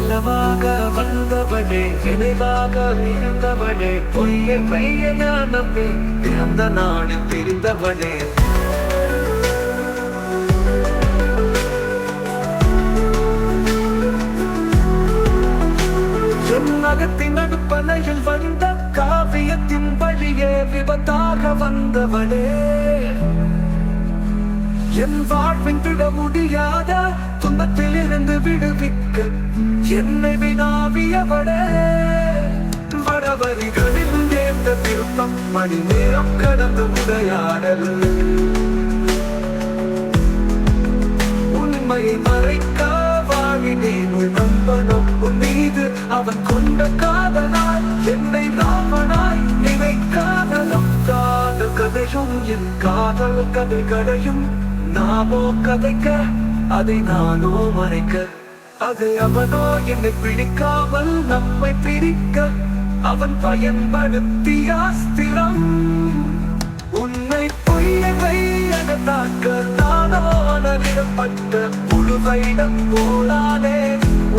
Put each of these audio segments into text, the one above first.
நிலவாக வந்தவனே நினைவாக இருந்தவனே பொய்யை மெய்யை நம்பி பிறந்த நாடு பிரிந்தவனே அகத்தின் அடுப்பனையில் வந்த காவியத்தின் வழியே விபத்தாக வந்தவனே என் வாழ்வின் விட முடியாத துன்பத்தில் இருந்து விடுவிக்க என்னை வினாவியவனே வடவரிகளில் நேர்ந்த திருப்பம் மணி நேரம் கடந்து உரையாடல் உண்மையை மறைக்க வாழினேன் நம்பனும் உன் மீது அவன் கொண்ட காதலாய் என்னை ராமனாய் நினைக்காதலும் காதல் கதையும் என் காதல் கதைகளையும் நாமோ கதைக்க அதை நானோ மறைக்க அதை அவனோ என்னை பிடிக்காமல் நம்மை பிரிக்க அவன் பயன்படுத்திய அஸ்திரம் உன்னை பொய்யவை தாக்க நானோ அனலிடப்பட்ட புழுவைடம் போலானே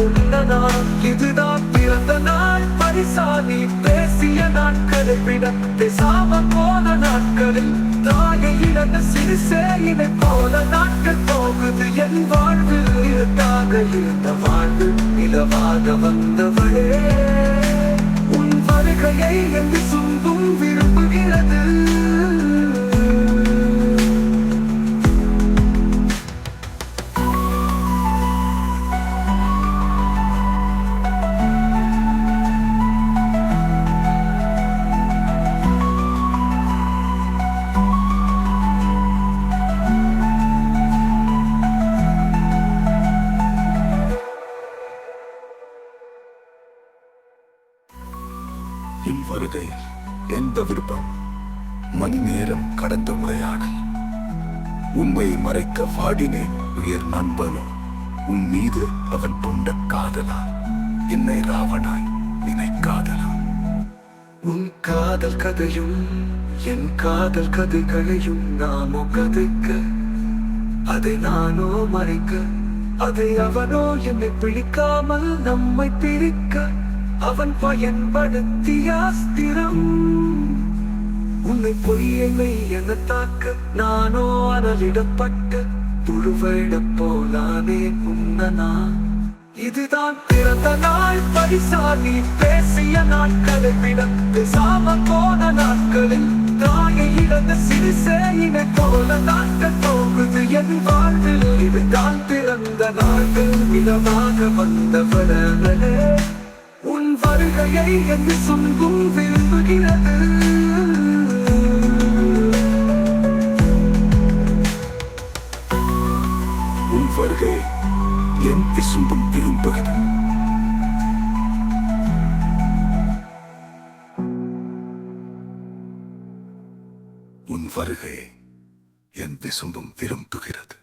உன்னனால் இதுதான் பிறந்த நாள் பரிசா நீ பேசிய நாட்களை விட பேசாம போன நாட்களில் தாயை இழந்த சிறுசேயினை போல நாட்கள் போகுது என் வாழ்வில் இருக்காக இருந்த வாழ்வு நிலவாக வந்தவளே உன் வருகையை என்று சும்பும் விரும்புகிறது என் வருகை எந்த விருப்பம் மணி நேரம் கடந்த உரையாடல் உண்மையை மறைக்க வாடினேன் உயர் நண்பனும் உன் மீது அவன் கொண்ட காதலா என்னை ராவனாய் நினைக்காதலா உன் காதல் கதையும் என் காதல் கதைகளையும் நாமோ கதைக்க அதை நானோ மறைக்க அதை அவனோ என்னை பிடிக்காமல் நம்மை பிரிக்க அவன் பயன்படுத்திய அஸ்திரம் உன்னை பொய்யை மெய் என தாக்க நானோ அனலிடப்பட்ட புழுவைடப் போலானே உன்னனா இதுதான் பிறந்த நாள் பரிசா நீ பேசிய நாட்களை விட பேசாம போன நாட்களில் தாயை இழந்த சிறுசேயினை போல நாட்கள் போகுது என் வாழ்வில் இதுதான் பிறந்த நாட்கள் நிலவாக வந்தவளே உன் வருகையை என்று சொல்லும் விரும்புகிறது உன் வருகை என் விசும்பும் விரும்புகிறது உன் வருகை என் விசும்பும் விரும்புகிறது